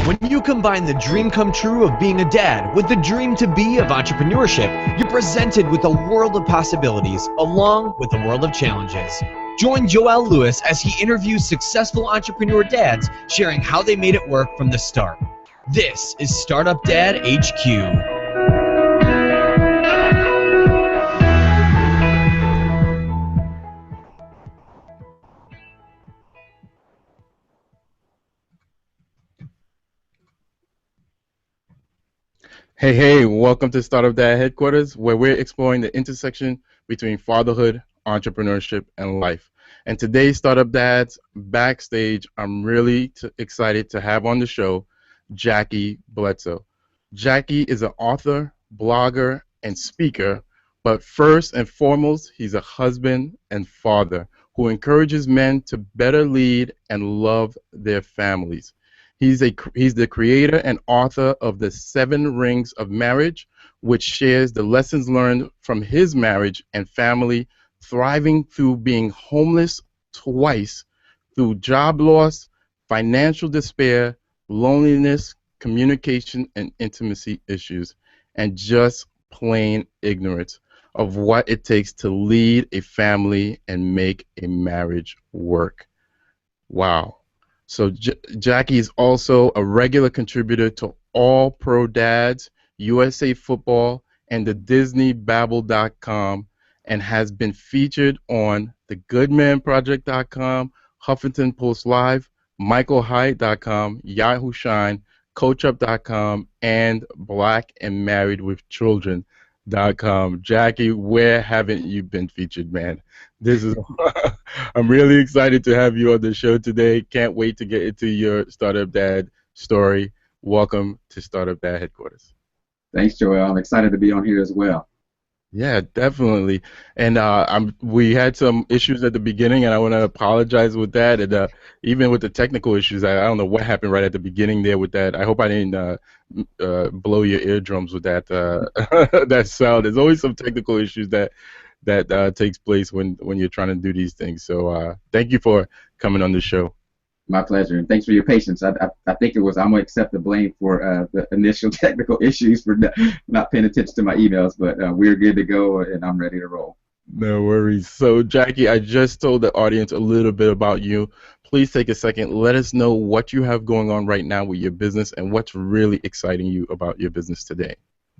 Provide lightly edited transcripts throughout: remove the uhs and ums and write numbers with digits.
When you combine the dream come true of being a dad with the dream to be of entrepreneurship, you're presented with a world of possibilities along with a world of challenges. Join Joel Lewis as he interviews successful entrepreneur dads sharing how they made it work from the start. This is Startup Dad HQ. Hey, welcome to Startup Dad Headquarters, where we're exploring the intersection between fatherhood, entrepreneurship, and life. And today's Startup Dads backstage, I'm really excited to have on the show Jackie Bledsoe. Jackie is an author, blogger, and speaker, but first and foremost, he's a husband and father who encourages men to better lead and love their families. He's the creator and author of The 7 Rings of Marriage, which shares the lessons learned from his marriage and family, thriving through being homeless twice, through job loss, financial despair, loneliness, communication and intimacy issues, and just plain ignorance of what it takes to lead a family and make a marriage work. Wow. So Jackie is also a regular contributor to All Pro Dads, USA Football, and the DisneyBabble.com, and has been featured on TheGoodmanProject.com, Huffington Post Live, MichaelHyatt.com, Yahoo Shine, CoachUp.com, and BlackandMarriedWithChildren.com. Jackie, where haven't you been featured, man? This is I'm really excited to have you on the show today. Can't wait to get into your Startup Dad story. Welcome to Startup Dad Headquarters. Thanks, Joel. I'm excited to be on here as well. Yeah, definitely. And we had some issues at the beginning, and I want to apologize with that. And even with the technical issues, I don't know what happened right at the beginning there with that. I hope I didn't blow your eardrums with that that sound. There's always some technical issues that takes place when you're trying to do these things. So thank you for coming on the show. My pleasure, and thanks for your patience. I think I'm going to accept the blame for the initial technical issues for not paying attention to my emails, but we're good to go, and I'm ready to roll. No worries. So, Jackie, I just told the audience a little bit about you. Please take a second. Let us know what you have going on right now with your business and what's really exciting you about your business today.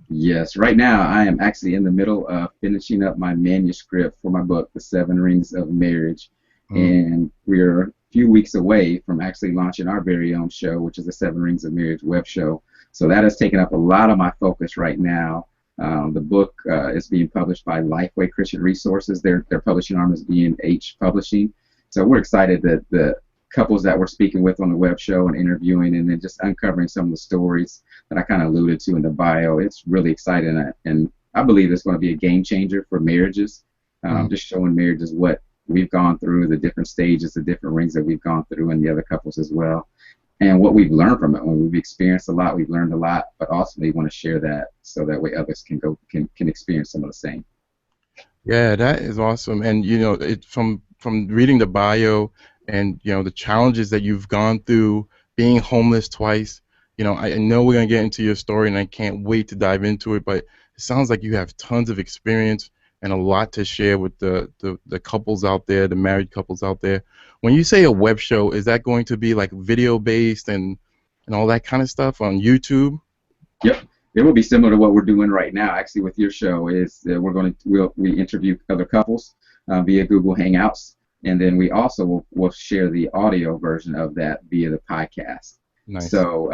Yes, right now I am actually in the middle of finishing up my manuscript for my book, The 7 Rings of Marriage, and we're a few weeks away from actually launching our very own show, which is the 7 Rings of Marriage web show. So that has taken up a lot of my focus right now. The book is being published by Lifeway Christian Resources. Their publishing arm is B&H Publishing. So we're excited that the couples that we're speaking with on the web show and interviewing and then just uncovering some of the stories that I kind of alluded to in the bio. It's really exciting, and I believe it's going to be a game changer for marriages, just showing marriages what we've gone through, the different stages, the different rings that we've gone through, and the other couples as well, and what we've learned from it. When we've experienced a lot, we've learned a lot, but also we want to share that so that way others can experience some of the same. Yeah, that is awesome. And you know, from reading the bio and the challenges that you've gone through, being homeless twice. I know we're gonna get into your story, and I can't wait to dive into it. But it sounds like you have tons of experience and a lot to share with the couples out there, the married couples out there. When you say a web show, is that going to be like video based and all that kind of stuff on YouTube? Yep, it will be similar to what we're doing right now. Actually, with your show, is we interview other couples via Google Hangouts, and then we also will share the audio version of that via the podcast. Nice. So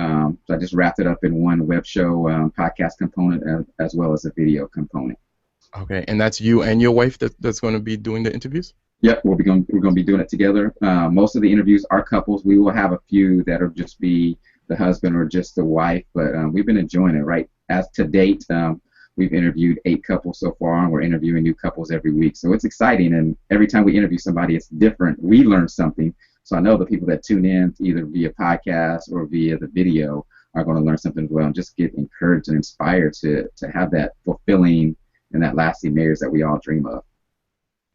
I just wrapped it up in one web show podcast component as well as a video component. Okay, and that's you and your wife that's going to be doing the interviews? Yep, we're going to be doing it together. Most of the interviews are couples. We will have a few that'll just be the husband or just the wife, but we've been enjoying it. Right, as to date, we've interviewed 8 couples so far, and we're interviewing new couples every week. So it's exciting, and every time we interview somebody, it's different. We learn something. So I know the people that tune in either via podcast or via the video are going to learn something as well and just get encouraged and inspired to have that fulfilling and that lasting marriage that we all dream of.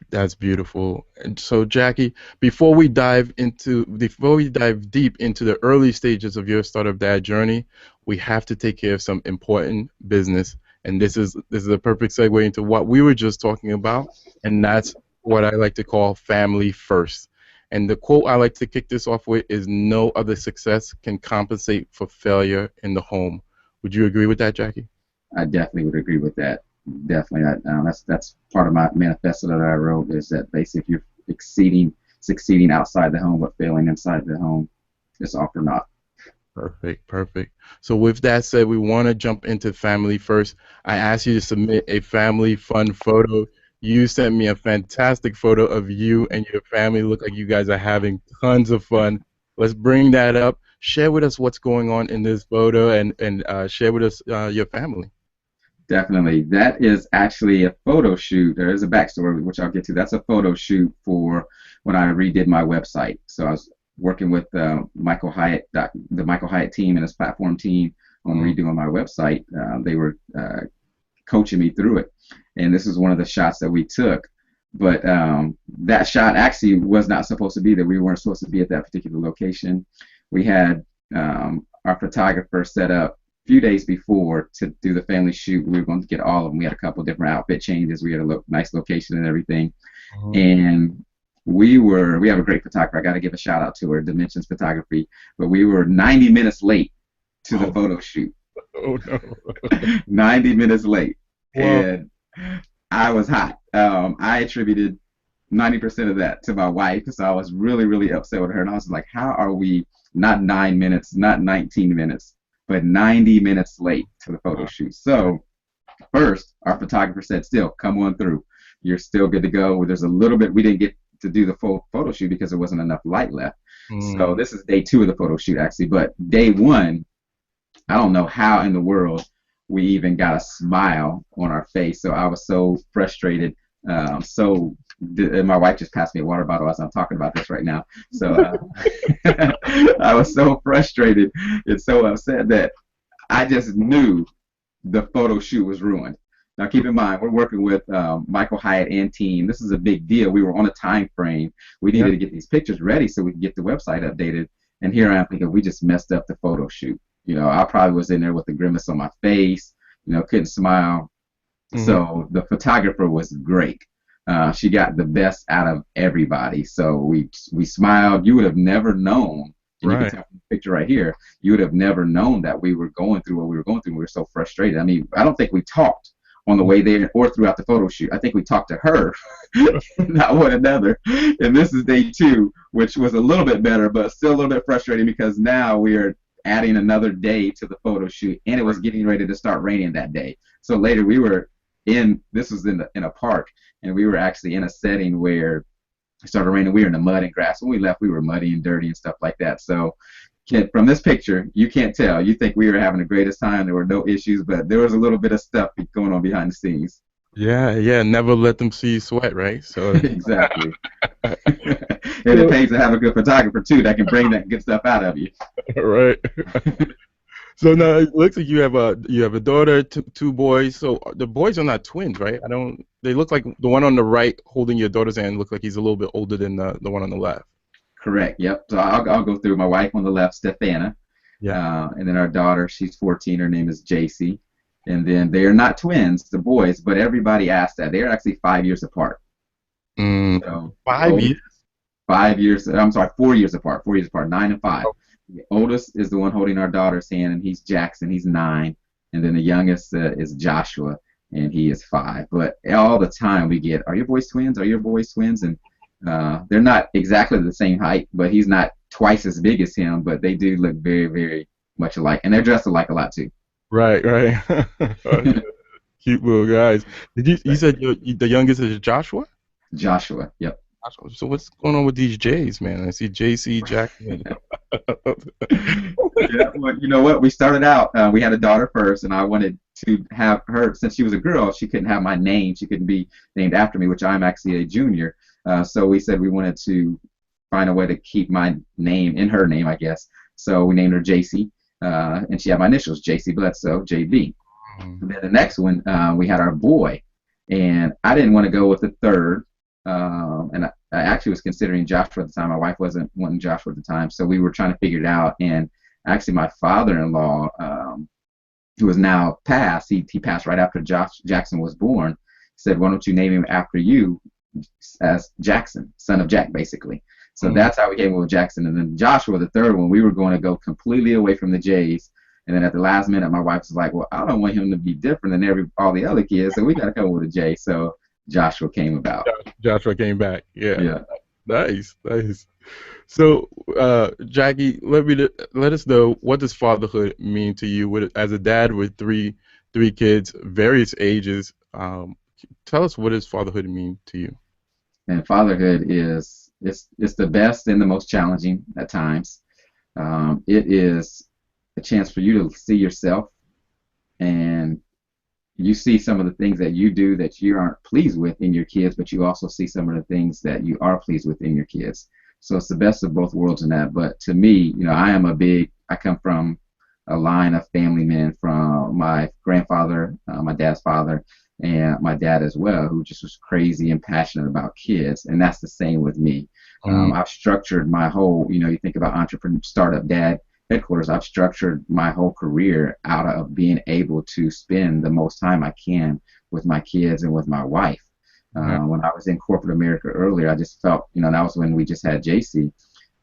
That's beautiful. And so, Jackie, before we dive deep into the early stages of your startup dad journey, we have to take care of some important business. And this is a perfect segue into what we were just talking about, and that's what I like to call family first. And the quote I like to kick this off with is no other success can compensate for failure in the home. Would you agree with that, Jackie? I definitely would agree with that. Definitely, that's part of my manifesto that I wrote, is that basically if you're succeeding outside the home but failing inside the home, it's all for naught. Perfect, perfect. So with that said, we want to jump into family first. I asked you to submit a family fun photo. You sent me a fantastic photo of you and your family. Look like you guys are having tons of fun. Let's bring that up. Share with us what's going on in this photo, and share with us your family. Definitely. That is actually a photo shoot. There is a backstory, which I'll get to. That's a photo shoot for when I redid my website. So I was working with Michael Hyatt, the Michael Hyatt team and his platform team on redoing my website. They were coaching me through it. And this is one of the shots that we took. But that shot actually was not supposed to be there. We weren't supposed to be at that particular location. We had our photographer set up few days before to do the family shoot. We were going to get all of them. We had a couple different outfit changes. We had a nice location and everything. And we have a great photographer. I got to give a shout out to her, Dimensions Photography. But we were 90 minutes late to the photo shoot. Oh no. 90 minutes late. Wow. And I was hot. I attributed 90% of that to my wife, because I was really, really upset with her. And I was like, how are we not 9 minutes, not 19 minutes, but 90 minutes late to the photo shoot? So first, our photographer said, still, come on through. You're still good to go. There's a little bit, we didn't get to do the full photo shoot because there wasn't enough light left. So this is day 2 of the photo shoot, actually. But day 1, I don't know how in the world we even got a smile on our face. So I was so frustrated. My wife just passed me a water bottle as I'm talking about this right now. So I was so frustrated and so upset that I just knew the photo shoot was ruined. Now keep in mind, we're working with Michael Hyatt and team. This is a big deal. We were on a time frame. We needed to get these pictures ready so we could get the website updated. And here I am thinking, we just messed up the photo shoot. You know, I probably was in there with a grimace on my face, you know, couldn't smile. So the photographer was great. She got the best out of everybody. So we smiled. You would have never known. And you can tell from the picture right here, you would have never known that we were going through what we were going through. We were so frustrated. I mean, I don't think we talked on the way there or throughout the photo shoot. I think we talked to her, not one another. And this is day 2, which was a little bit better, but still a little bit frustrating, because now we are adding another day to the photo shoot, and it was getting ready to start raining that day. So later we were this was in a park, and we were actually in a setting where it started raining. We were in the mud and grass. When we left, we were muddy and dirty and stuff like that. So from this picture, you can't tell. You think we were having the greatest time. There were no issues, but there was a little bit of stuff going on behind the scenes. Yeah. Never let them see you sweat, right? So exactly. And it pays to have a good photographer too that can bring that good stuff out of you. Right. So now it looks like you have a daughter, 2 boys. So the boys are not twins, right? They look like the one on the right holding your daughter's hand look like he's a little bit older than the one on the left. Correct. Yep. So I'll go through. My wife on the left, Stefana. Yeah. And then our daughter, she's 14. Her name is JC. And then they are not twins, the boys, but everybody asked that. They are actually 5 years apart. So 5 years? 5 years. I'm sorry, 4 years apart. 4 years apart. 9 and 5. Oh. The oldest is the one holding our daughter's hand, and he's Jackson. He's 9. And then the youngest is Joshua, and he is 5. But all the time we get, are your boys twins? Are your boys twins? And they're not exactly the same height, but he's not twice as big as him, but they do look very, very much alike. And they're dressed alike a lot, too. Right. Cute little guys. You said the youngest is Joshua? Joshua, yep. So what's going on with these J's, man? I see JC, Jack. Yeah, well, you know what? We started out, we had a daughter first, and I wanted to have her, since she was a girl, she couldn't have my name. She couldn't be named after me, which I'm actually a junior. So we said we wanted to find a way to keep my name in her name, I guess. So we named her JC, and she had my initials, Jackie Bledsoe, JB. And then the next one, we had our boy, and I didn't want to go with the third. and I actually was considering Joshua at the time. My wife wasn't wanting Joshua at the time, so we were trying to figure it out. And actually, my father-in-law, who is now passed, he passed right after Jackson was born, said, "Why don't you name him after you, as Jackson, son of Jack, basically." So that's how we came up with Jackson. And then Joshua, the third one, we were going to go completely away from the J's. And then at the last minute, my wife was like, "Well, I don't want him to be different than all the other kids, so we got to come up with a J." So Joshua came about. Joshua came back. Yeah. Yeah. Nice. So, Jackie, let us know, what does fatherhood mean to you? As a dad with three kids, various ages, tell us, what does fatherhood mean to you? And fatherhood is it's the best and the most challenging at times. It is a chance for you to see yourself, and you see some of the things that you do that you aren't pleased with in your kids, but you also see some of the things that you are pleased with in your kids. So it's the best of both worlds in that. But to me, I come from a line of family men, from my grandfather, my dad's father, and my dad as well, who just was crazy and passionate about kids. And that's the same with me. I've structured my whole, you think about entrepreneur, startup dad headquarters, I've structured my whole career out of being able to spend the most time I can with my kids and with my wife. When I was in corporate America earlier, I just felt, that was when we just had JC.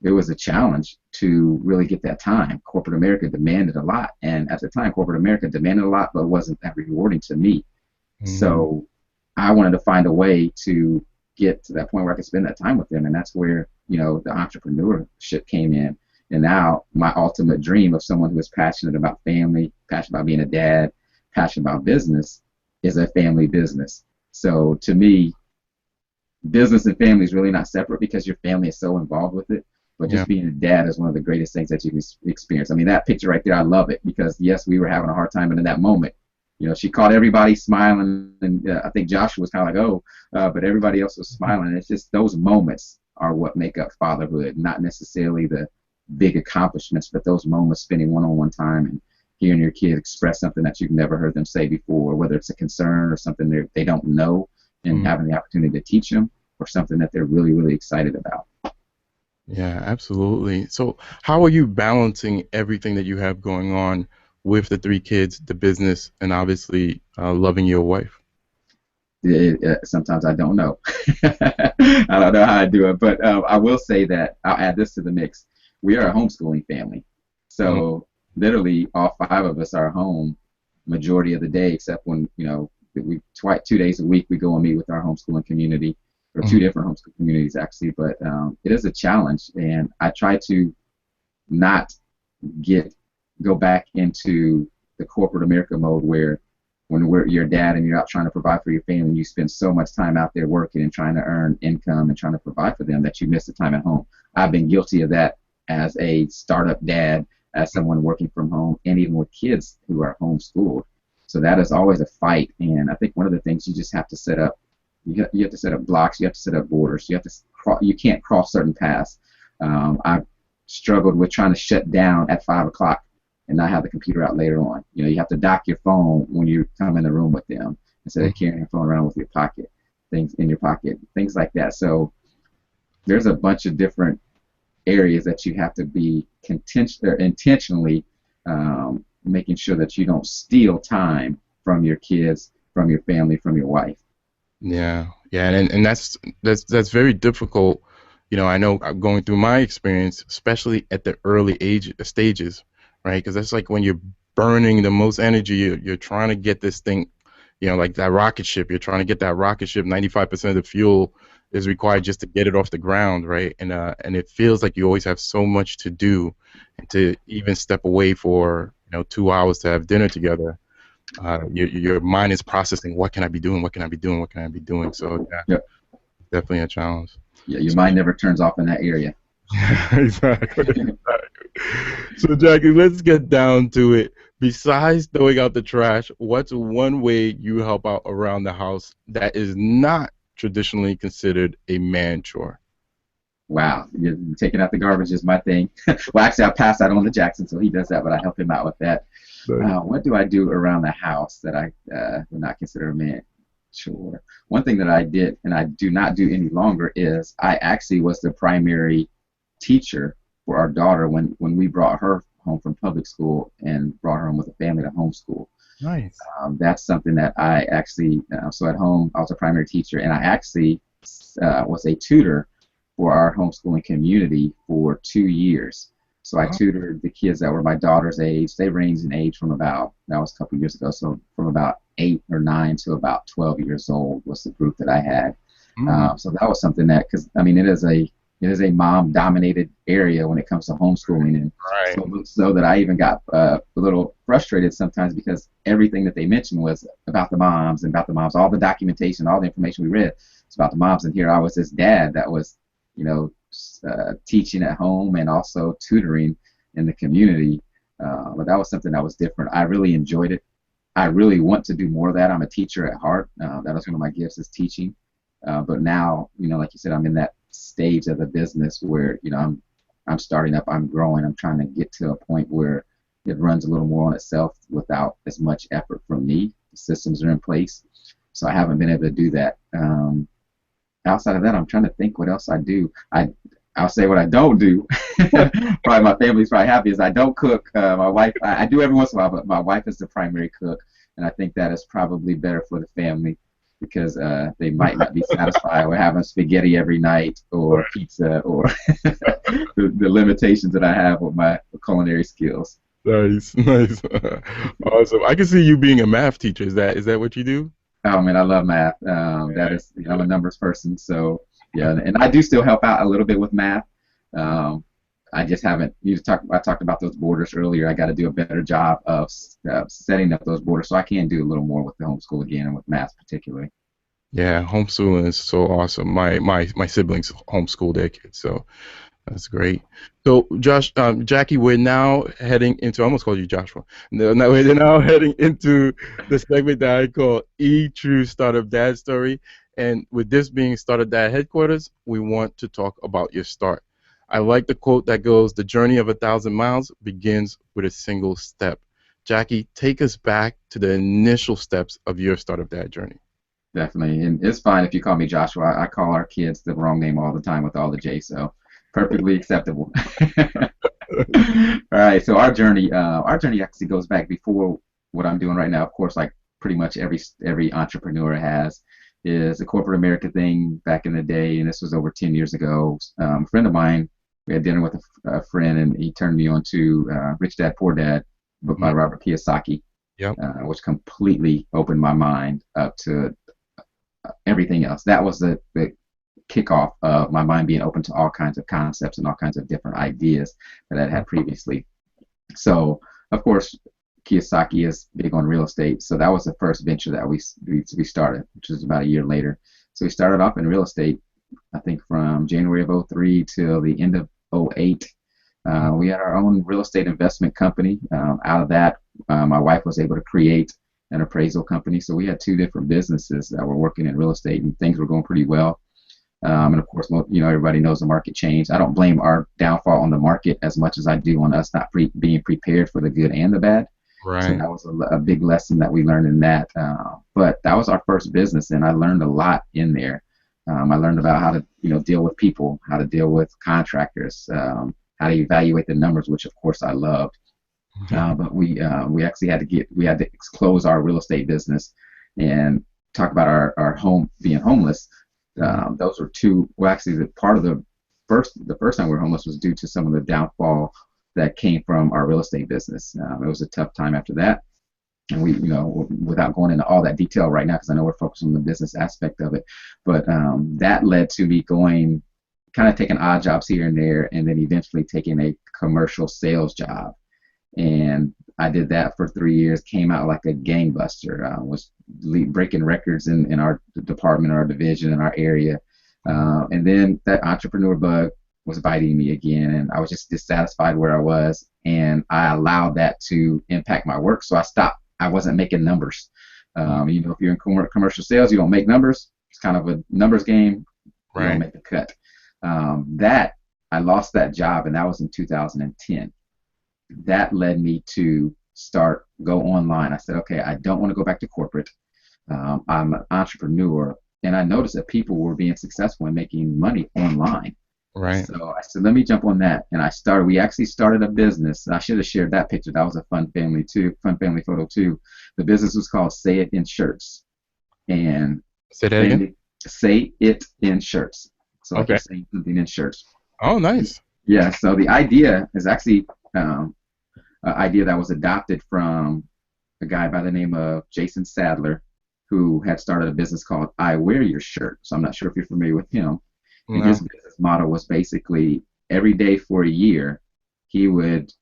It was a challenge to really get that time. Corporate America demanded a lot, and at the time, corporate America demanded a lot, but it wasn't that rewarding to me. So I wanted to find a way to get to that point where I could spend that time with them, and that's where, the entrepreneurship came in. And now my ultimate dream of someone who is passionate about family, passionate about being a dad, passionate about business, is a family business. So to me, business and family is really not separate, because your family is so involved with it. But just being a dad is one of the greatest things that you can experience. I mean, that picture right there, I love it, because yes, we were having a hard time, and in that moment, she caught everybody smiling, and I think Joshua was kind of like, "Oh," but everybody else was smiling. It's just those moments are what make up fatherhood, not necessarily the big accomplishments, but those moments, spending one-on-one time and hearing your kid express something that you've never heard them say before, whether it's a concern or something they don't know, and having the opportunity to teach them, or something that they're really, really excited about. Yeah, absolutely. So how are you balancing everything that you have going on with the three kids, the business, and obviously loving your wife? Sometimes I don't know. I don't know how I do it, but I will say that I'll add this to the mix. We are a homeschooling family, so literally all five of us are home majority of the day, except when 2 days a week we go and meet with our homeschooling community, or two different homeschool communities actually. But it is a challenge, and I try to not go back into the corporate America mode where when you're a dad and you're out trying to provide for your family, you spend so much time out there working and trying to earn income and trying to provide for them that you miss the time at home. I've been guilty of that as a startup dad, as someone working from home, and even with kids who are homeschooled. So that is always a fight, and I think one of the things you just have to set up, you have to set up blocks, you have to set up borders, you can't cross certain paths. I've struggled with trying to shut down at 5 o'clock and not have the computer out later on. You have to dock your phone when you come in the room with them, instead of carrying your phone around with things in your pocket, things like that. So there's a bunch of different areas that you have to be intentionally making sure that you don't steal time from your kids, from your family, from your wife. Yeah, and that's very difficult. I know I'm going through my experience, especially at the early stages, right? Because that's like when you're burning the most energy. You're trying to get this thing, like that rocket ship. You're trying to get that rocket ship. 95% of the fuel is required just to get it off the ground, right? And it feels like you always have so much to do, and to even step away for 2 hours to have dinner together, your mind is processing, what can I be doing? What can I be doing? What can I be doing? So definitely a challenge. Yeah, your mind never turns off in that area. Exactly. So Jackie, let's get down to it. Besides throwing out the trash, what's one way you help out around the house that is not traditionally considered a man chore? Wow, taking out the garbage is my thing. Well, actually, I pass that on to Jackson, so he does that, but I help him out with that. What do I do around the house that I would not consider a man? Sure. One thing that I did, and I do not do any longer, is I actually was the primary teacher for our daughter when we brought her home from public school and brought her home with a family to homeschool. Nice. That's something that I actually, so at home, I was a primary teacher, and I actually was a tutor for our homeschooling community for 2 years. So I Oh, tutored the kids that were my daughter's age. They ranged in age from about, that was a couple years ago, so from about 8 or 9 to about 12 years old was the group that I had. mm, So that was something that, because I mean, it is a mom-dominated area when it comes to homeschooling, and right. so that I even got a little frustrated sometimes because everything that they mentioned was about the moms and about the moms. All the documentation, all the information we read, it's about the moms, and here I was this dad that was, you know, teaching at home and also tutoring in the community. But that was something that was different. I really enjoyed it. I really want to do more of that. I'm a teacher at heart. That is one of my gifts, is teaching. But now, like you said, I'm in that stage of the business where, I'm starting up, I'm growing, I'm trying to get to a point where it runs a little more on itself without as much effort from me. The systems are in place, so I haven't been able to do that. Outside of that, I'm trying to think what else I do. I'll say what I don't do. Probably my family's probably happy is I don't cook. My wife, I do every once in a while, but my wife is the primary cook, and I think that is probably better for the family because they might not be satisfied with having spaghetti every night or pizza or the limitations that I have with my culinary skills. Nice, nice. Awesome. I can see you being a math teacher. Is that what you do? Oh man, I love math. That is, I'm a numbers person, so yeah, and I do still help out a little bit with math. I just haven't. I talked about those borders earlier. I got to do a better job of setting up those borders, so I can do a little more with the homeschool again and with math particularly. Yeah, homeschooling is so awesome. My siblings homeschool their kids, so that's great. So Jackie, we're now heading into. I almost called you Joshua. No, no, we're now heading into the segment that I call True Startup Dad Story. And with this being Startup Dad headquarters, we want to talk about your start. I like the quote that goes, "The journey of 1,000 miles begins with a single step." Jackie, take us back to the initial steps of your Startup Dad journey. Definitely, and it's fine if you call me Joshua. I call our kids the wrong name all the time with all the J, so perfectly acceptable. All right, so our journey actually goes back before what I'm doing right now. Of course, like pretty much every entrepreneur has, is a corporate America thing back in the day, and this was over 10 years ago. A friend of mine, we had dinner with a friend, and he turned me on to Rich Dad Poor Dad, book by Mhm. Robert Kiyosaki, Yep. which completely opened my mind up to everything else. That was the kickoff of my mind being open to all kinds of concepts and all kinds of different ideas that I had previously. So, of course, Kiyosaki is big on real estate. So that was the first venture that we started, which was about a year later. So we started off in real estate, I think from January of '03 till the end of '08. We had our own real estate investment company. Out of that, my wife was able to create an appraisal company. So we had two different businesses that were working in real estate, and things were going pretty well. And of course, everybody knows the market changed. I don't blame our downfall on the market as much as I do on us not being prepared for the good and the bad. So Right. that was a big lesson that we learned in that. But that was our first business, and I learned a lot in there. I learned about how to, deal with people, how to deal with contractors, how to evaluate the numbers, which of course I loved. But we actually had to close our real estate business and talk about our home being homeless. Those were two. Well, actually, the first time we were homeless was due to some of the downfall that came from our real estate business. It was a tough time after that, and without going into all that detail right now, because I know we're focused on the business aspect of it, but that led to me going, kind of taking odd jobs here and there, and then eventually taking a commercial sales job. And I did that for 3 years, came out like a gangbuster, was breaking records in our department, our division, in our area. And then that entrepreneur bug was biting me again, and I was just dissatisfied where I was, and I allowed that to impact my work. So I stopped. I wasn't making numbers. If you're in commercial sales, you don't make numbers. It's kind of a numbers game. You don't Right. make the cut. That I lost that job, and that was in 2010. That led me to go online. I said, okay, I don't want to go back to corporate. I'm an entrepreneur, and I noticed that people were being successful in making money online. Right. So I said, let me jump on that, and we actually started a business. I should have shared that picture. That was a fun family photo too. The business was called Say It in Shirts, and Say that again. Say It in Shirts. So like Okay. you're saying something in shirts. Oh, nice. Yeah. So the idea is actually an idea that was adopted from a guy by the name of Jason Sadler, who had started a business called I Wear Your Shirt. So I'm not sure if you're familiar with him. And No. his business model was basically every day for a year, he would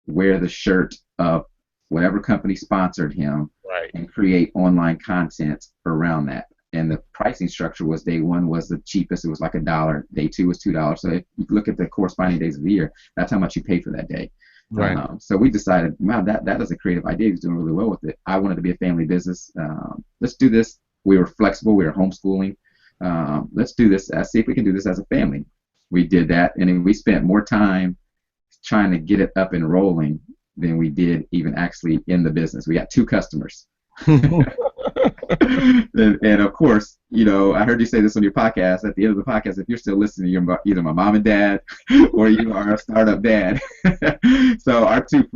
wear the shirt of whatever company sponsored him Right. and create online content around that. And the pricing structure was day one was the cheapest. It was like $1. Day two was $2. So if you look at the corresponding days of the year, that's how much you pay for that day. Right. So we decided, wow, that is a creative idea. He's doing really well with it. I wanted to be a family business. Let's do this. We were flexible. We were homeschooling. Let's do this. See if we can do this as a family. We did that, and then we spent more time trying to get it up and rolling than we did even actually in the business. We got 2 customers. and of course, I heard you say this on your podcast. At the end of the podcast, if you're still listening, you're either my mom and dad or you are a startup dad. So our 2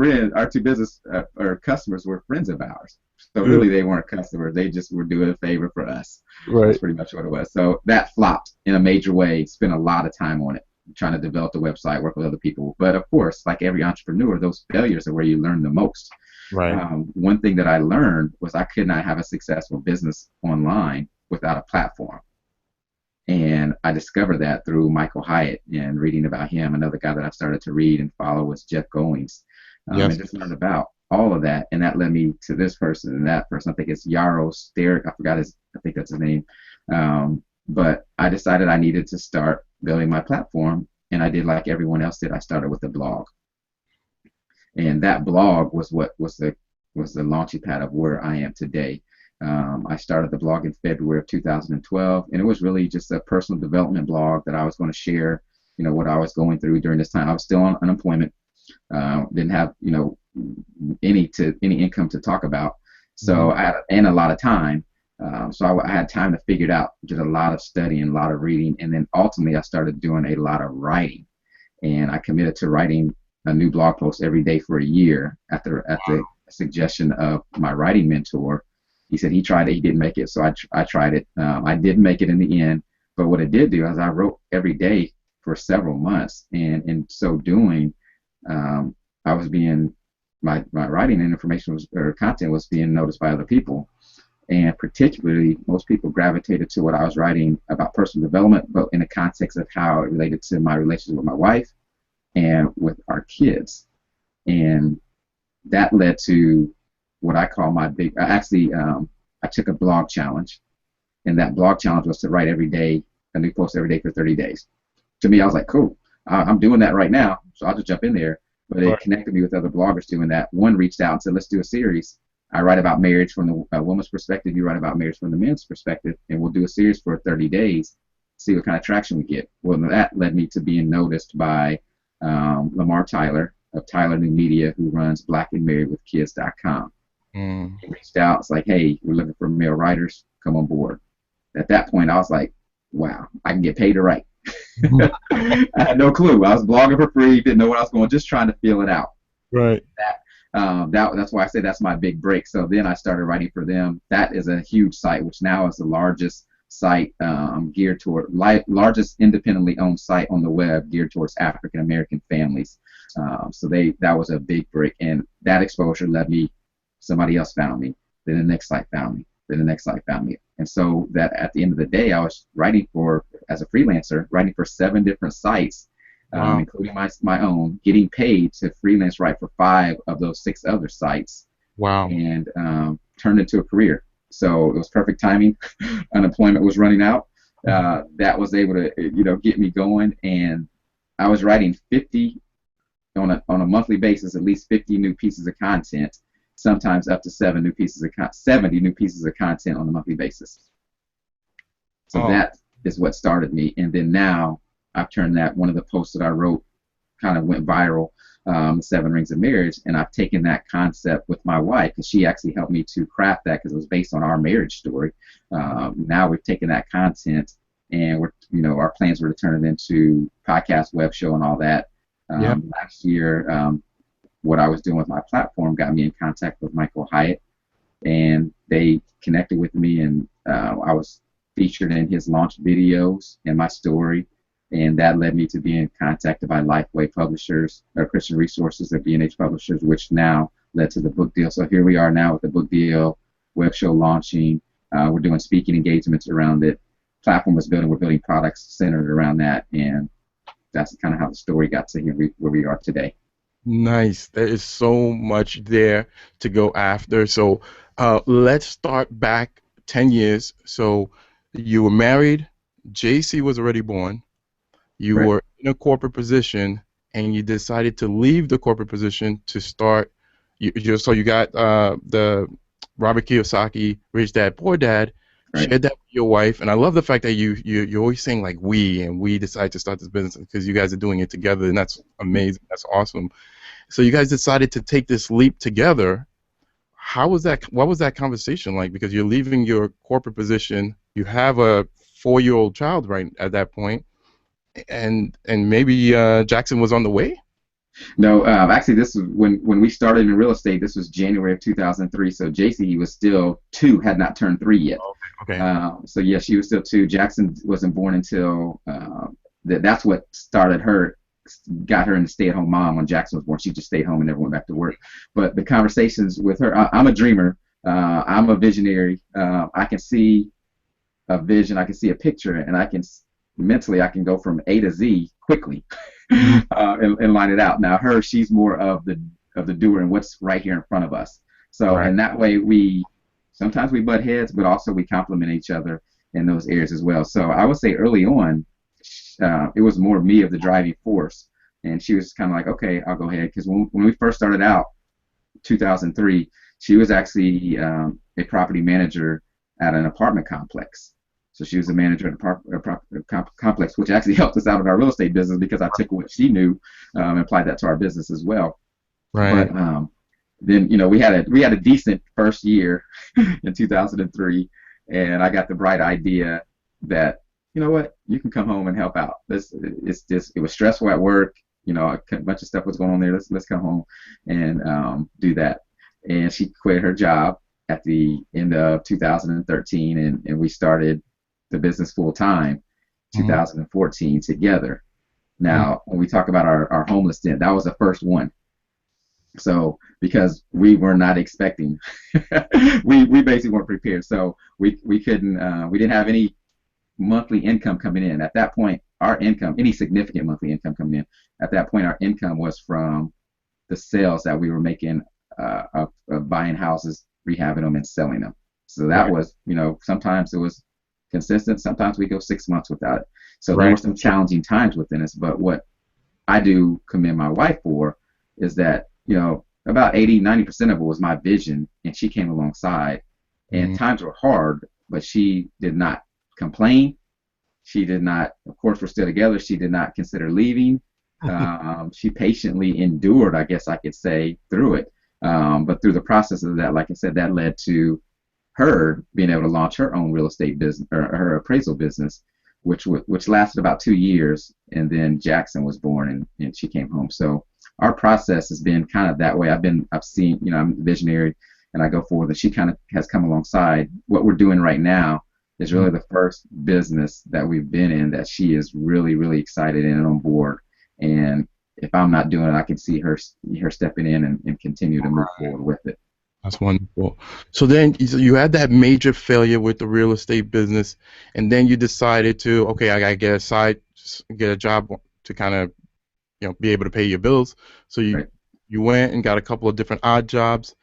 business or customers were friends of ours. So really, they weren't customers. They just were doing a favor for us. Right. That's pretty much what it was. So that flopped in a major way. Spent a lot of time on it, trying to develop the website, work with other people. But of course, like every entrepreneur, those failures are where you learn the most. Right. One thing that I learned was I could not have a successful business online without a platform. And I discovered that through Michael Hyatt and reading about him. Another guy that I started to read and follow was Jeff Goings. Yes. And just learned about all of that. And that led me to this person and that person. I think it's Yaro Steric. I think that's his name. But I decided I needed to start building my platform. And I did like everyone else did. I started with a blog. And that blog was what was the launching pad of where I am today. I started the blog in February of 2012, and it was really just a personal development blog that I was going to share, what I was going through during this time. I was still on unemployment, didn't have, any income to talk about, so I had a lot of time. So I had time to figure it out, did a lot of studying, a lot of reading, and then ultimately I started doing a lot of writing, and I committed to writing a new blog post every day for a year at the suggestion of my writing mentor. He said he tried it, he didn't make it, so I tried it. I did make it in the end, but what it did do is I wrote every day for several months, and in so doing, I was being my writing and information or content was being noticed by other people, and particularly most people gravitated to what I was writing about personal development, but in the context of how it related to my relationship with my wife and with our kids. And that led to what I call my big, I took a blog challenge, and that blog challenge was to write every day, a new post every day for 30 days. To me, I was like, cool, I'm doing that right now, so I'll just jump in there. But it connected me with other bloggers doing that. One reached out and said, let's do a series. I write about marriage from the woman's perspective, you write about marriage from the men's perspective, and we'll do a series for 30 days, see what kind of traction we get. Well, that led me to being noticed by Lamar Tyler of Tyler New Media, who runs blackandmarriedwithkids.com. He reached out. It's like, hey, we're looking for male writers. Come on board. At that point, I was like, wow, I can get paid to write. I had no clue. I was blogging for free, didn't know what I was going, just trying to feel it out. Right. That's why I say that's my big break. So then I started writing for them. That is a huge site, which now is the largest site geared toward largest independently owned site on the web geared towards African American families. So that was a big break, and that exposure led me. Somebody else found me. Then the next site found me. Then the next site found me. And so that at the end of the day, I was writing as a freelancer, writing for 7 different sites, including my own, getting paid to freelance write for 5 of those 6 other sites. Wow. And turned into a career. So it was perfect timing. Unemployment was running out. That was able to, get me going. And I was writing 50 on a monthly basis, at least 50 new pieces of content. Sometimes up to 70 new pieces of content on a monthly basis. So that is what started me. And then now I've turned that, one of the posts that I wrote kind of went viral. Seven Rings of Marriage, and I've taken that concept with my wife because she actually helped me to craft that because it was based on our marriage story. Now we've taken that content, and our plans were to turn it into podcast, web show, and all that. Last year, what I was doing with my platform got me in contact with Michael Hyatt, and they connected with me, and I was featured in his launch videos and my story, and that led me to being contacted by Lifeway Publishers, or Christian Resources, or B&H Publishers, which now led to the book deal. So here we are now with the book deal, web show launching. We're doing speaking engagements around it. Platform was building. We're building products centered around that, and that's kind of how the story got to here where we are today. Nice. There is so much there to go after. So let's start back 10 years. So you were married. JC was already born. You Right. were in a corporate position, and you decided to leave the corporate position to start. So you got the Robert Kiyosaki, Rich Dad, Poor Dad, Right. shared that with your wife. And I love the fact that you're always saying like we decided to start this business because you guys are doing it together, and that's amazing. That's awesome. So you guys decided to take this leap together. How was that? What was that conversation like? Because you're leaving your corporate position. You have a 4-year-old child right at that point, and maybe Jackson was on the way. No, actually, this is when we started in real estate. This was January of 2003. So JC was still 2, had not turned 3 yet. Okay. So yeah, she was still 2. Jackson wasn't born until that's what started her, got her into stay-at-home mom. When Jackson was born, she just stayed home and never went back to work. But the conversations with her, I'm a dreamer. I'm a visionary. I can see a vision. I can see a picture, and I can mentally go from A to Z quickly. And line it out. Now she's more of the doer and what's right here in front of us. So Right. and that way sometimes we butt heads, but also we complement each other in those areas as well. So I would say early on, it was more me of the driving force, and she was kind of like, okay, I'll go ahead, because when we first started out, 2003, she was actually a property manager at an apartment complex. So she was a manager at a complex, which actually helped us out in our real estate business because I took what she knew and applied that to our business as well. Right. But then we had a decent first year in 2003, and I got the bright idea that you know what, you can come home and help out. It was stressful at work. A bunch of stuff was going on there. Let's come home and do that. And she quit her job at the end of 2013, and we started the business full time 2014 together. Now, when we talk about our homeless tent, that was the first one. So because we were not expecting, we basically weren't prepared. So we couldn't, we didn't have any monthly income coming in. At that point, our income, any significant monthly income coming in, at that point our income was from the sales that we were making of buying houses, rehabbing them, and selling them. So that was, sometimes it was consistent. Sometimes we go 6 months without it. So there were some challenging times within us. But what I do commend my wife for is that, about 80-90% of it was my vision, and she came alongside. And times were hard, but she did not complain. She did not, of course, we're still together. She did not consider leaving. She patiently endured, I guess I could say, through it. But through the process of that, like I said, that led to her being able to launch her own real estate business, or her appraisal business, which lasted about 2 years, and then Jackson was born, and she came home. So our process has been kind of that way. I've seen, I'm a visionary, and I go forward, and she kind of has come alongside. What we're doing right now is really the first business that we've been in that she is really, really excited and on board. And if I'm not doing it, I can see her stepping in and continue to move forward with it. That's wonderful. So then you had that major failure with the real estate business, and then you decided to, okay, I gotta get a job to kind of, be able to pay your bills. So you went and got a couple of different odd jobs,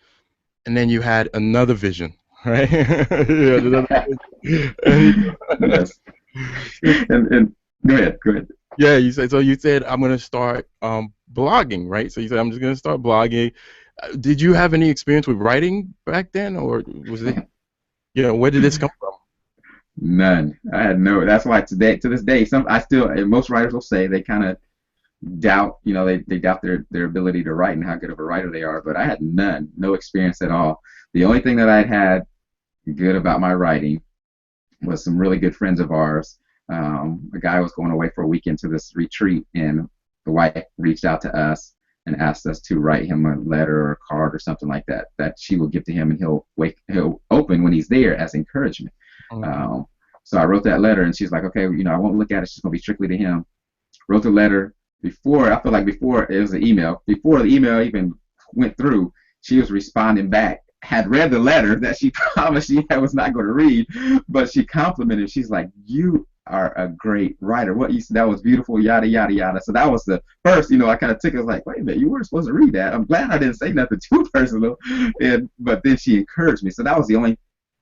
and then you had another vision, right? Yes. And go ahead. Yeah, you said I'm gonna start blogging, right? So you said I'm just gonna start blogging. Did you have any experience with writing back then, or was it, where did this come from? None. I had no. That's why to this day, most writers will say they kind of doubt, they doubt their ability to write and how good of a writer they are. But I had no experience at all. The only thing that I'd had good about my writing was some really good friends of ours. A guy was going away for a weekend to this retreat, and the wife reached out to us and asked us to write him a letter or a card or something like that she will give to him, and he'll open when he's there as encouragement. Mm-hmm. So I wrote that letter, and she's like, okay, I won't look at it. It's just gonna be strictly to him. Wrote the letter before it was an email. Before the email even went through, she was responding back. Had read the letter that she promised she was not going to read, but she complimented. She's like, "You are a great writer. What you said, that was beautiful, yada yada yada." So that was the first, I kind of took it. I was like, "Wait a minute, you weren't supposed to read that." I'm glad I didn't say nothing too personal, but then she encouraged me. So that was the only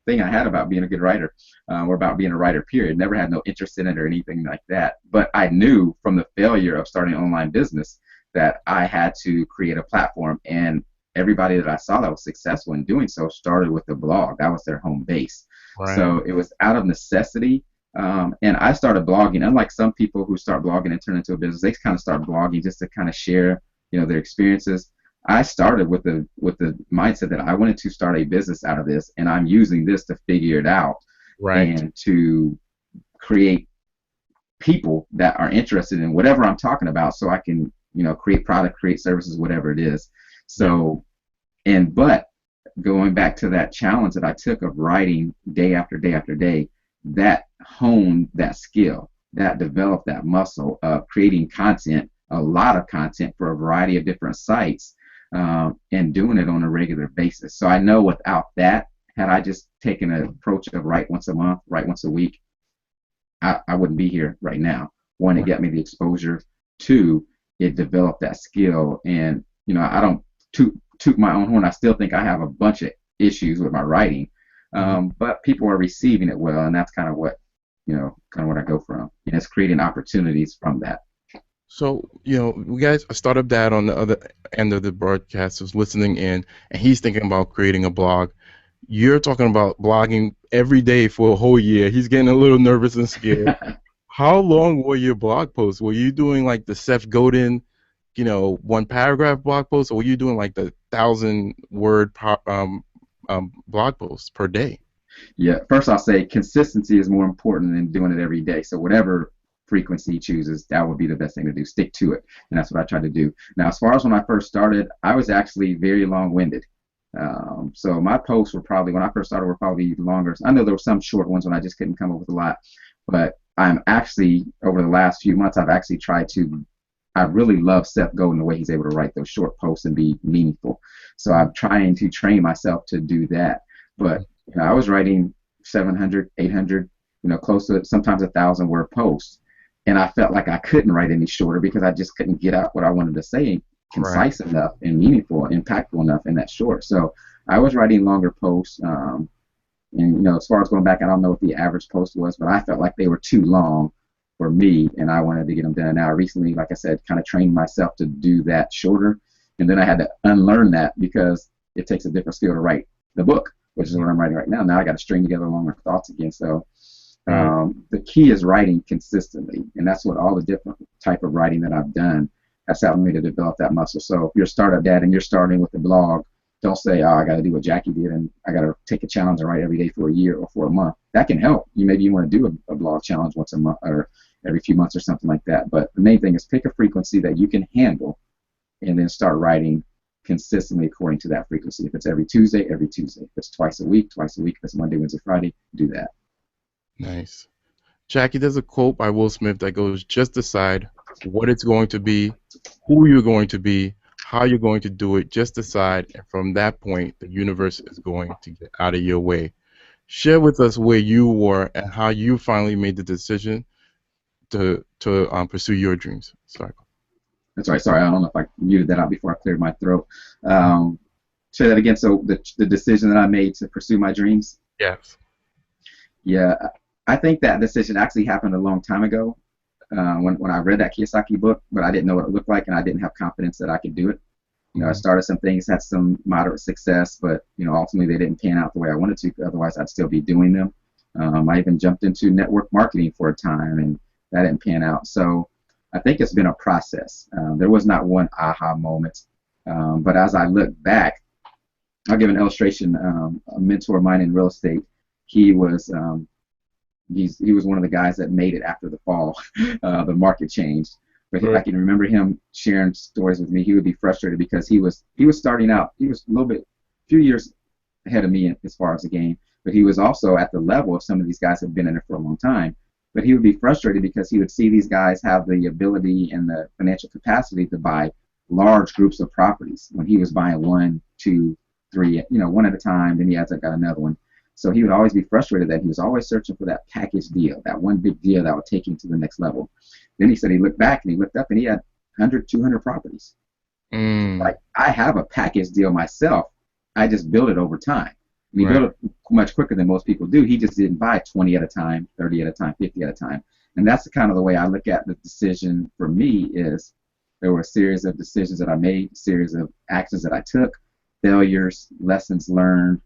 thing I had about being a good writer, or about being a writer. Period. Never had no interest in it or anything like that. But I knew from the failure of starting an online business that I had to create a platform, and everybody that I saw that was successful in doing so started with the blog. That was their home base. Right. So it was out of necessity. And I started blogging. Unlike some people who start blogging and turn into a business, they kind of start blogging just to kind of share, their experiences. I started with the mindset that I wanted to start a business out of this, and I'm using this to figure it out, Right. and to create people that are interested in whatever I'm talking about, so I can, create product, create services, whatever it is. So, but going back to that challenge that I took of writing day after day after day, that honed that skill, that developed that muscle of creating content, a lot of content for a variety of different sites, and doing it on a regular basis. So I know without that, had I just taken an approach of write once a month, write once a week, I wouldn't be here right now. One, it got me the exposure. Two, it developed that skill. And, I don't toot my own horn. I still think I have a bunch of issues with my writing, but people are receiving it well, and that's kind of what I go from. And it's creating opportunities from that. So, we guys, a startup dad on the other end of the broadcast is listening in, and he's thinking about creating a blog. You're talking about blogging every day for a whole year. He's getting a little nervous and scared. How long were your blog posts? Were you doing like the Seth Godin, one paragraph blog post, or were you doing like the 1,000-word blog posts per day? Yeah, first I'll say consistency is more important than doing it every day. So whatever frequency he chooses, that would be the best thing to do. Stick to it, and that's what I try to do. Now, as far as when I first started, I was actually very long-winded. So my posts were probably, when I first started, were probably longer. I know there were some short ones when I just couldn't come up with a lot, but I'm actually, over the last few months, I've actually tried to, I really love Seth Godin, the way he's able to write those short posts and be meaningful. So I'm trying to train myself to do that. But I was writing 700, 800, close to sometimes 1,000-word posts, and I felt like I couldn't write any shorter because I just couldn't get out what I wanted to say concise enough and meaningful, impactful enough in that short. So I was writing longer posts, and as far as going back, I don't know what the average post was, but I felt like they were too long for me, and I wanted to get them done. Now, recently, like I said, kind of trained myself to do that shorter, and then I had to unlearn that because it takes a different skill to write the book, which is what I'm writing right now. Now I got to string together longer thoughts again. So the key is writing consistently, and that's what all the different type of writing that I've done has helped me to develop that muscle. So if you're a startup dad and you're starting with the blog, don't say, oh, I got to do what Jackie did and I got to take a challenge and write every day for a year or for a month. That can help. Maybe you want to do a blog challenge once a month or every few months or something like that. But the main thing is pick a frequency that you can handle and then start writing consistently according to that frequency. If it's every Tuesday, every Tuesday. If it's twice a week. If it's Monday, Wednesday, Friday, do that. Nice. Jackie, there's a quote by Will Smith that goes, just decide what it's going to be, who you're going to be, how you're going to do it, just decide, and from that point, the universe is going to get out of your way. Share with us where you were and how you finally made the decision to pursue your dreams. Sorry. That's right. Sorry, I don't know if I muted that out before I cleared my throat. Say that again. So the decision that I made to pursue my dreams? Yes. Yeah, I think that decision actually happened a long time ago when I read that Kiyosaki book, but I didn't know what it looked like, and I didn't have confidence that I could do it. I started some things, had some moderate success, but ultimately they didn't pan out the way I wanted to. Otherwise, I'd still be doing them. I even jumped into network marketing for a time, and that didn't pan out. So I think it's been a process. There was not one aha moment. But as I look back, I'll give an illustration. A mentor of mine in real estate, he was one of the guys that made it after the fall. The market changed. But I can remember him sharing stories with me. He would be frustrated because he was starting out. He was a few years ahead of me as far as the game. But he was also at the level of some of these guys who have been in it for a long time. But he would be frustrated because he would see these guys have the ability and the financial capacity to buy large groups of properties when he was buying 1, 2, 3, one at a time. Then he hasn't got another one. So he would always be frustrated that he was always searching for that package deal, that one big deal that would take him to the next level. Then he said he looked back and he looked up and he had 100, 200 properties. Like, I have a package deal myself. I just built it over time. And he built it much quicker than most people do. He just didn't buy 20 at a time, 30 at a time, 50 at a time. And that's the kind of the way I look at the decision for me is there were a series of decisions that I made, a series of actions that I took, failures, lessons learned,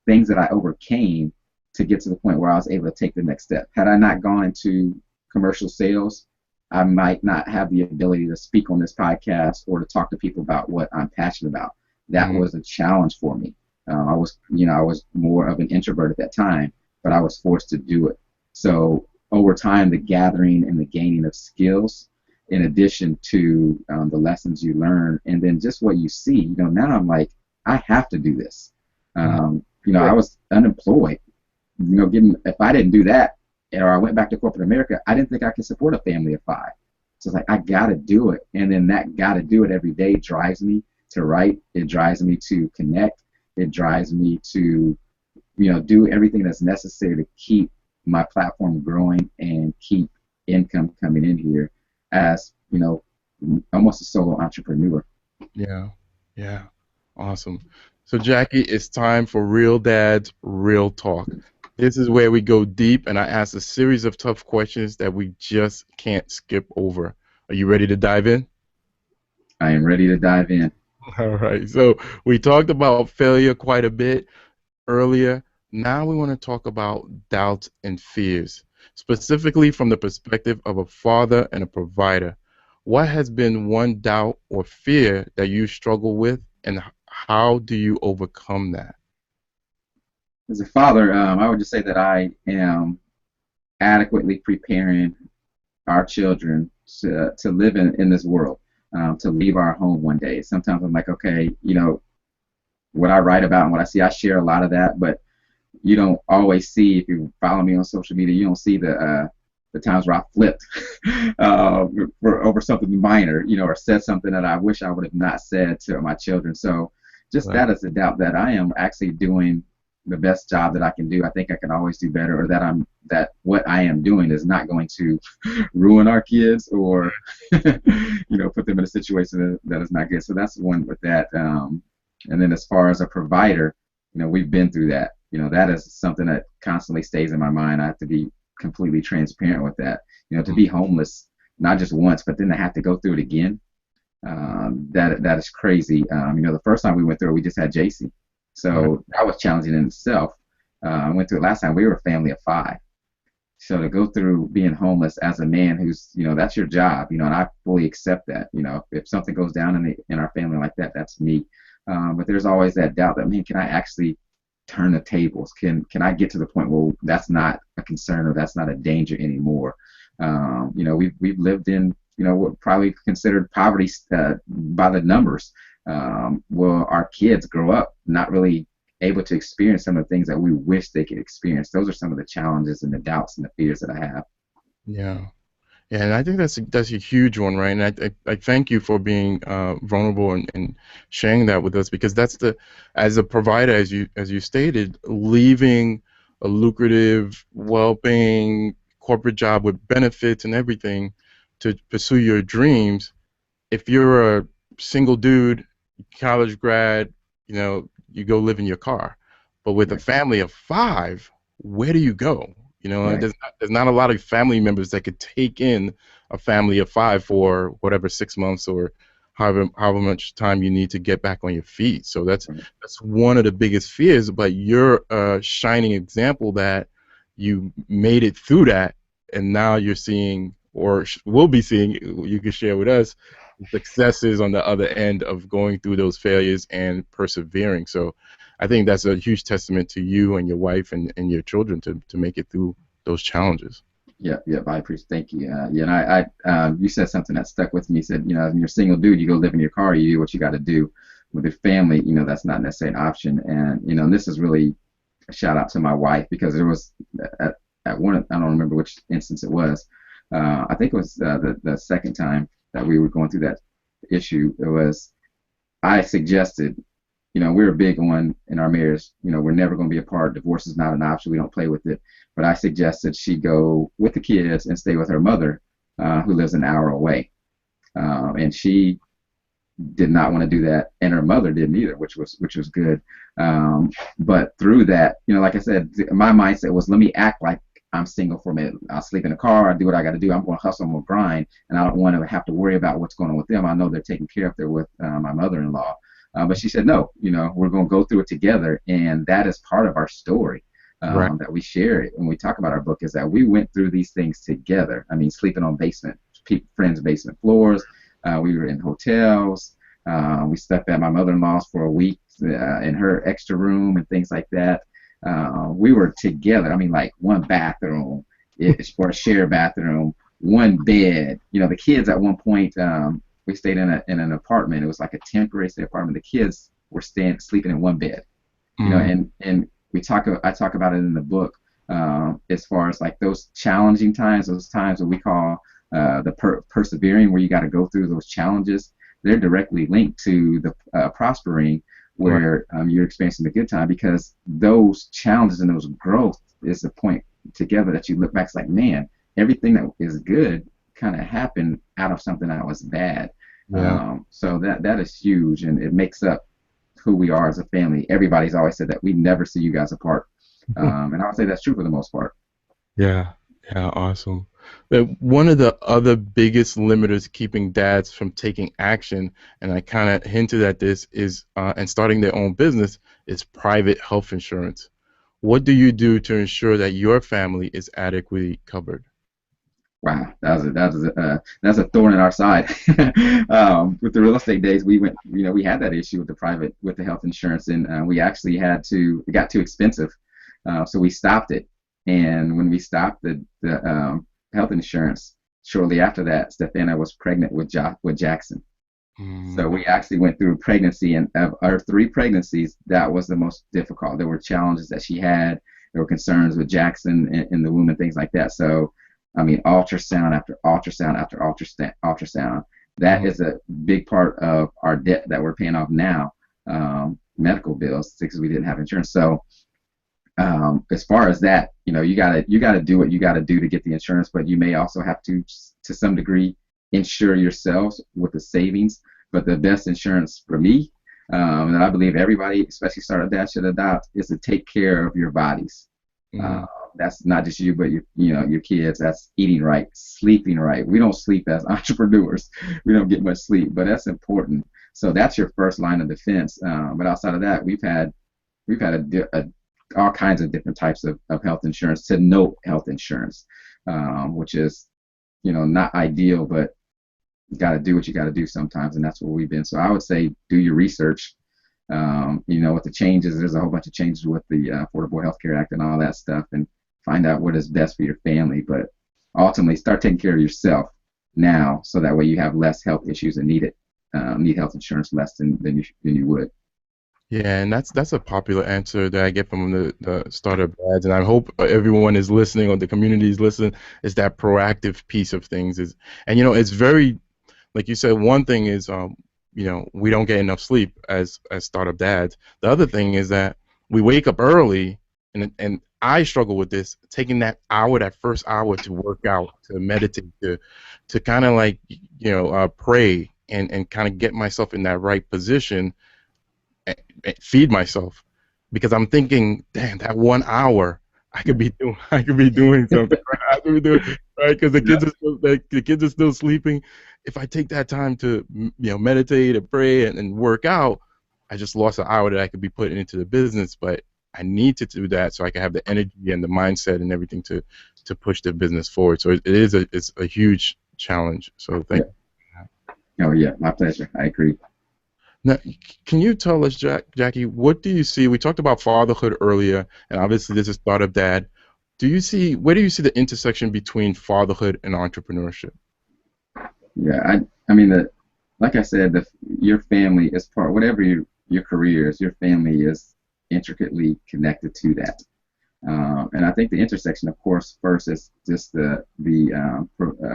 things that I overcame to get to the point where I was able to take the next step. Had I not gone into commercial sales, I might not have the ability to speak on this podcast or to talk to people about what I'm passionate about. That was a challenge for me. I was more of an introvert at that time, but I was forced to do it. So over time, the gathering and the gaining of skills, in addition to the lessons you learn, and then just what you see, now I'm like, I have to do this. I was unemployed. If I didn't do that, or I went back to corporate America, I didn't think I could support a family of 5. So it's like, I got to do it. And then that got to do it every day drives me to write. It drives me to connect. It drives me to, do everything that's necessary to keep my platform growing and keep income coming in here as, almost a solo entrepreneur. Yeah. Awesome. So, Jackie, it's time for Real Dad's Real Talk. This is where we go deep, and I ask a series of tough questions that we just can't skip over. Are you ready to dive in? I am ready to dive in. All right. So we talked about failure quite a bit earlier. Now we want to talk about doubts and fears, specifically from the perspective of a father and a provider. What has been one doubt or fear that you struggle with, and how do you overcome that? As a father, I would just say that I am adequately preparing our children to live in this world, to leave our home one day. Sometimes I'm like, okay, what I write about and what I see, I share a lot of that, but you don't always see, if you follow me on social media, you don't see the times where I flipped over something minor, or said something that I wish I would have not said to my children. So just that is a doubt that I am actually doing the best job that I can do. I think I can always do better, or that what I am doing is not going to ruin our kids or put them in a situation that is not good. So that's one with that. And then as far as a provider, we've been through that. That is something that constantly stays in my mind. I have to be completely transparent with that. To be homeless, not just once, but then to have to go through it again, that is crazy. The first time we went through it, we just had JC. So that was challenging in itself. I went through it last time. We were a family of 5. So to go through being homeless as a man who's, that's your job, and I fully accept that. If something goes down in our family like that, that's me. But there's always that doubt that, man, can I actually turn the tables? Can I get to the point where that's not a concern or that's not a danger anymore? We've lived in, what probably considered poverty by the numbers. Will our kids grow up not really able to experience some of the things that we wish they could experience? Those are some of the challenges and the doubts and the fears that I have. Yeah, and I think that's a huge one, right? And I thank you for being vulnerable and sharing that with us, because that's as a provider, as you stated, leaving a lucrative, well-paying corporate job with benefits and everything to pursue your dreams. If you're a single dude, college grad, you go live in your car. But with a family of 5, where do you go? There's not a lot of family members that could take in a family of 5 for whatever 6 months or however much time you need to get back on your feet. So that's one of the biggest fears. But you're a shining example that you made it through that, and now you're seeing or will be seeing, you can share with us successes on the other end of going through those failures and persevering. So I think that's a huge testament to you and your wife and your children to make it through those challenges. Yeah, yeah, I appreciate. Thank you. Yeah, and you said something that stuck with me. You said, when you're a single dude, you go live in your car, you do what you got to do. With your family, that's not necessarily an option. And and this is really a shout out to my wife, because there was at one, I don't remember which instance it was. I think it was the second time that we were going through that issue. It was, I suggested, we're big on in our marriage, we're never going to be apart. Divorce is not an option. We don't play with it. But I suggested she go with the kids and stay with her mother, who lives an hour away. And she did not want to do that, and her mother didn't either, which was good. But through that, like I said, my mindset was, let me act like I'm single for a minute. I'll sleep in the car. I do what I got to do. I'm going to hustle. I'm going to grind, and I don't want to have to worry about what's going on with them. I know they're taken care of. They're with my mother-in-law. But she said, no, we're going to go through it together, and that is part of our story. Right. That we share it when we talk about our book, is that we went through these things together. I mean, sleeping on friends' basement floors. We were in hotels. We slept at my mother-in-law's for a week in her extra room and things like that. We were together. I mean, like one bathroom, it's for a shared bathroom, one bed. The kids at one point, we stayed in an apartment. It was like a temporary stay apartment. The kids were sleeping in one bed. And I talk about it in the book, as far as like those challenging times, those times that we call the persevering, where you got to go through those challenges. They're directly linked to the prospering, where you're experiencing the good time, because those challenges and those growth is the point together that you look back. It's like, man, everything that is good kind of happened out of something that was bad. Yeah. So that is huge, and it makes up who we are as a family. Everybody's always said that we never see you guys apart, and I would say that's true for the most part. Yeah, awesome. One of the other biggest limiters keeping dads from taking action, and I kind of hinted at this, is and starting their own business, is private health insurance. What do you do to ensure that your family is adequately covered? Wow, that's a thorn in our side. With the real estate days, we had that issue with the health insurance, and we actually it got too expensive, so we stopped it. And when we stopped the health insurance, shortly after that, Stefana was pregnant with Jackson. So we actually went through pregnancy, and of our 3 pregnancies, that was the most difficult. There were challenges that she had. There were concerns with Jackson in the womb and things like that. So, I mean, ultrasound after ultrasound after ultrasound. That is a big part of our debt that we're paying off now, medical bills, because we didn't have insurance. So, as far as that, you gotta do what you gotta do to get the insurance, but you may also have to some degree, insure yourselves with the savings. But the best insurance for me, and I believe everybody, especially startup dads, should adopt, is to take care of your bodies. That's not just you, but your kids. That's eating right, sleeping right. We don't sleep as entrepreneurs. We don't get much sleep, but that's important. So that's your first line of defense. But outside of that, we've had all kinds of different types of health insurance, to no health insurance, which is not ideal, but you got to do what you got to do sometimes, and that's where we've been. So I would say do your research. With the changes, there's a whole bunch of changes with the Affordable Health Care Act and all that stuff, and find out what is best for your family. But ultimately, start taking care of yourself now, so that way you have less health issues and need health insurance less than you would. Yeah, and that's a popular answer that I get from the startup dads, and I hope everyone is listening, or the community is listening, is that proactive piece of things. And it's very, like you said, one thing is we don't get enough sleep as startup dads. The other thing is that we wake up early, and I struggle with this, taking that first hour to work out, to meditate, to kind of like pray and kind of get myself in that right position, and feed myself, because I'm thinking, damn, that 1 hour I could be doing something. I could be doing, right, because the kids are still sleeping. If I take that time to meditate and pray and work out, I just lost an hour that I could be putting into the business. But I need to do that so I can have the energy and the mindset and everything to push the business forward. So it's a huge challenge. So thank you. Oh yeah, my pleasure. I agree. Now, can you tell us, Jackie, what do you see? We talked about fatherhood earlier, and obviously this is Startup Dad. Where do you see the intersection between fatherhood and entrepreneurship? Yeah, I mean, like I said, your family is whatever your career is, your family is intricately connected to that. And I think the intersection, of course, first is just the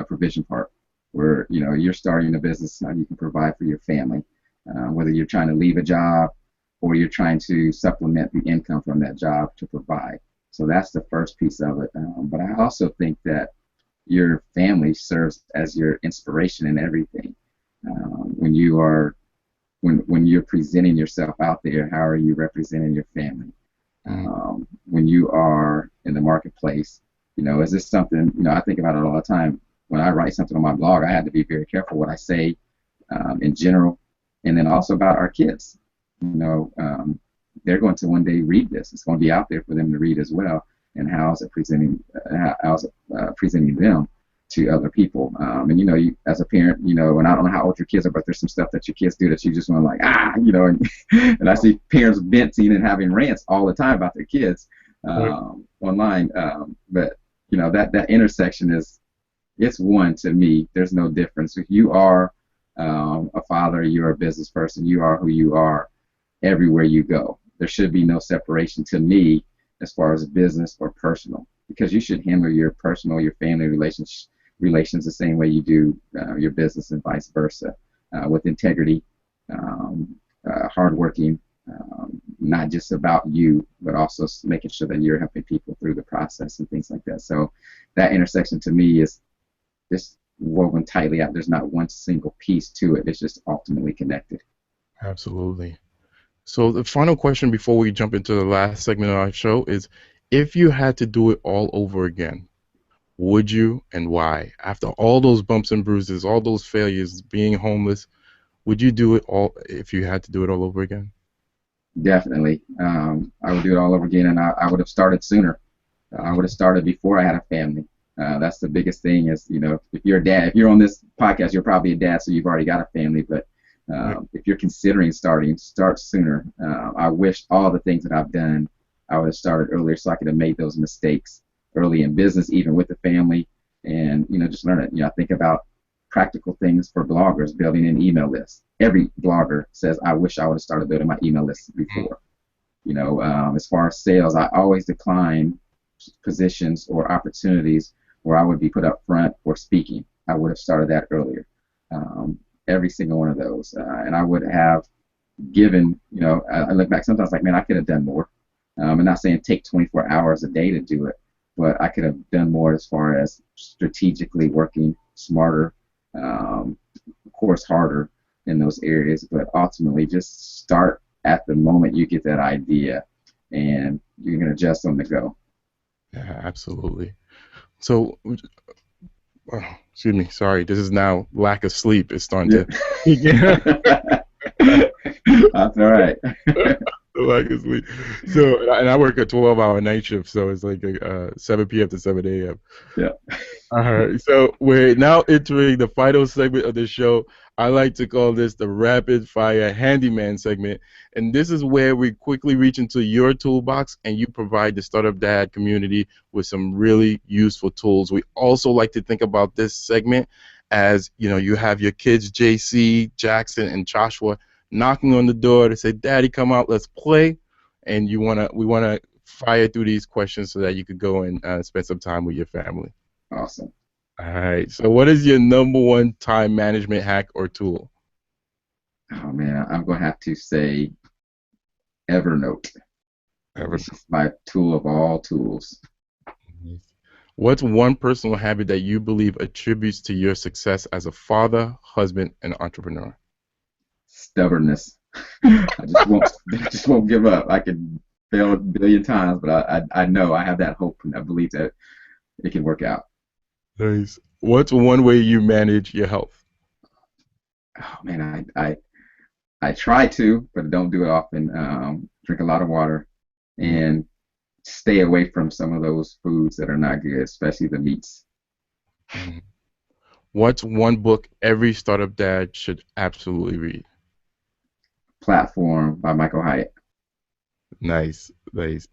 provision part, where you're starting a business, how you can provide for your family, whether you're trying to leave a job or you're trying to supplement the income from that job to provide. So that's the first piece of it. But I also think that your family serves as your inspiration in everything. When you're presenting yourself out there, how are you representing your family? When you are in the marketplace, is this something, I think about it all the time. When I write something on my blog, I had to be very careful what I say in general, and then also about our kids. They're going to one day read this. It's going to be out there for them to read as well. And how is it presenting them to other people? And you, as a parent, and I don't know how old your kids are, but there's some stuff that your kids do that you just want to and I see parents venting and having rants all the time about their kids online. But that intersection it's one to me. There's no difference. If you are a father, you're a business person, you are who you are everywhere you go. There should be no separation to me as far as business or personal, because you should handle your personal, your family relations the same way you do your business, and vice versa, with integrity, hardworking, not just about you, but also making sure that you're helping people through the process and things like that. So that intersection to me is just woven tightly out. There's not one single piece to it. It's just ultimately connected. Absolutely. So the final question before we jump into the last segment of our show is, if you had to do it all over again, would you, and why? After all those bumps and bruises, all those failures, being homeless, would you do it all if you had to do it all over again? Definitely. I would do it all over again, and I would have started sooner. I would have started before I had a family. That's the biggest thing is, if you're a dad, if you're on this podcast, you're probably a dad, so you've already got a family, but if you're considering start sooner. I wish all the things that I've done, I would have started earlier so I could have made those mistakes early in business, even with the family, and just learn it. I think about practical things for bloggers, building an email list. Every blogger says, I wish I would have started building my email list before. As far as sales, I always decline positions or opportunities where I would be put up front for speaking. I would have started that earlier. Every single one of those, and I would have given, I look back sometimes like, man, I could have done more. I'm not saying take 24 hours a day to do it, but I could have done more as far as strategically working smarter, of course harder in those areas, but ultimately just start at the moment you get that idea, and you can adjust on the go. Yeah, absolutely. So, excuse me, sorry, this is now lack of sleep. It's starting to. That's all right. Lack of sleep. So, and I work a 12-hour night shift, so it's like 7 p.m. to 7 a.m. Yeah. All right. So we're now entering the final segment of the show. I like to call this the rapid fire handyman segment. And this is where we quickly reach into your toolbox and you provide the Startup Dad community with some really useful tools. We also like to think about this segment as, you have your kids, JC, Jackson, and Joshua, knocking on the door to say, Daddy, come out, let's play. And we want to fire through these questions so that you could go and spend some time with your family. Awesome. All right. So what is your number one time management hack or tool? Oh, man, I'm going to have to say Evernote. This is my tool of all tools. What's one personal habit that you believe attributes to your success as a father, husband, and entrepreneur? Stubbornness. I just won't give up. I could fail a billion times, but I know I have that hope, and I believe that it can work out. Nice. What's one way you manage your health? Oh man, I try to, but don't do it often. Drink a lot of water, and stay away from some of those foods that are not good, especially the meats. Mhm. What's one book every startup dad should absolutely read? Platform by Michael Hyatt. Nice, nice.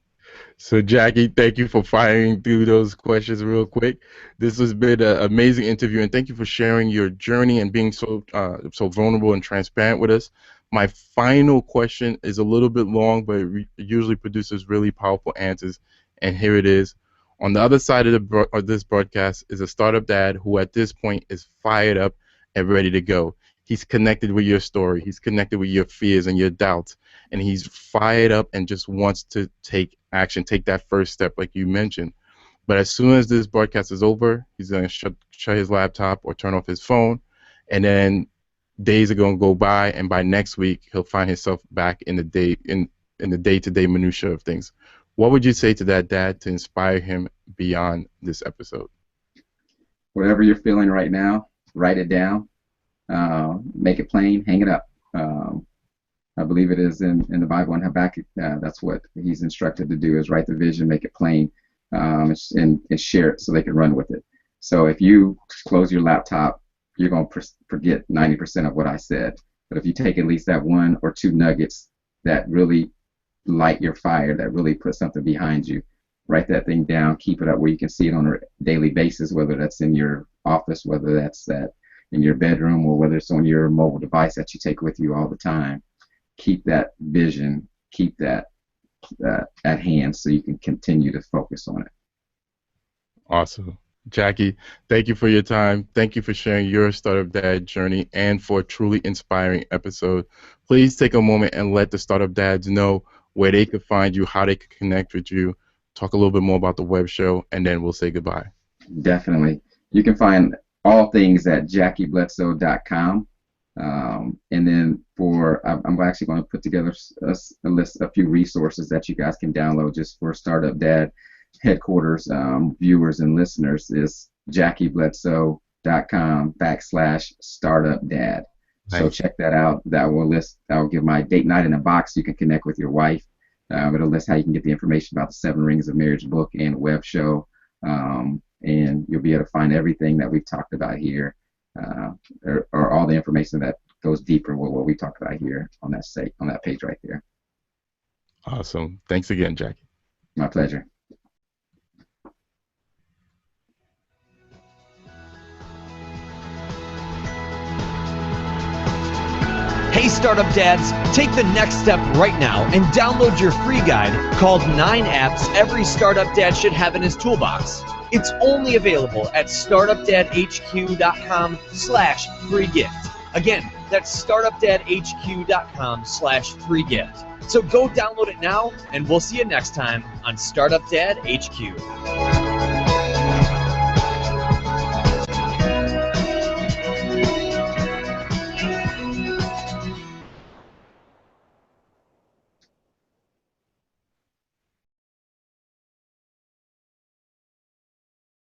So, Jackie, thank you for firing through those questions real quick. This has been an amazing interview, and thank you for sharing your journey and being so vulnerable and transparent with us. My final question is a little bit long, but it usually produces really powerful answers. And here it is. On the other side of this broadcast is a startup dad who, at this point, is fired up and ready to go. He's connected with your story. He's connected with your fears and your doubts, and he's fired up and just wants to take action, take that first step like you mentioned. But as soon as this broadcast is over, he's going to shut his laptop or turn off his phone, and then days are going to go by, and by next week he'll find himself back in the day-to-day minutia of things. What would you say to that dad to inspire him beyond this episode? Whatever you're feeling right now, write it down, make it plain, hang it up. I believe it is in the Bible in Habakkuk. That's what he's instructed to do, is write the vision, make it plain, and share it so they can run with it. So if you close your laptop, you're going to forget 90% of what I said. But if you take at least that one or two nuggets that really light your fire, that really put something behind you, write that thing down, keep it up where you can see it on a daily basis, whether that's in your office, whether that's in your bedroom, or whether it's on your mobile device that you take with you all the time. Keep that vision, keep that at hand so you can continue to focus on it. Awesome. Jackie, thank you for your time. Thank you for sharing your startup dad journey and for a truly inspiring episode. Please take a moment and let the startup dads know where they could find you, how they could connect with you, talk a little bit more about the web show, and then we'll say goodbye. Definitely. You can find all things at JackieBledsoe.com. And then I'm actually going to put together a few resources that you guys can download just for Startup Dad headquarters viewers and listeners. Is JackieBledsoe.com/StartupDad. Nice. So check that out. That will give my date night in a box. You can connect with your wife. It'll list how you can get the information about the 7 Rings of Marriage book and web show. And you'll be able to find everything that we've talked about here. Or all the information that goes deeper with what we talked about here on that page right there. Awesome. Thanks again, Jackie. My pleasure. Hey Startup Dads, take the next step right now and download your free guide called 9 Apps Every Startup Dad Should Have in His Toolbox. It's only available at startupdadhq.com/free gift. Again, that's startupdadhq.com/free gift. So go download it now, and we'll see you next time on Startup Dad HQ.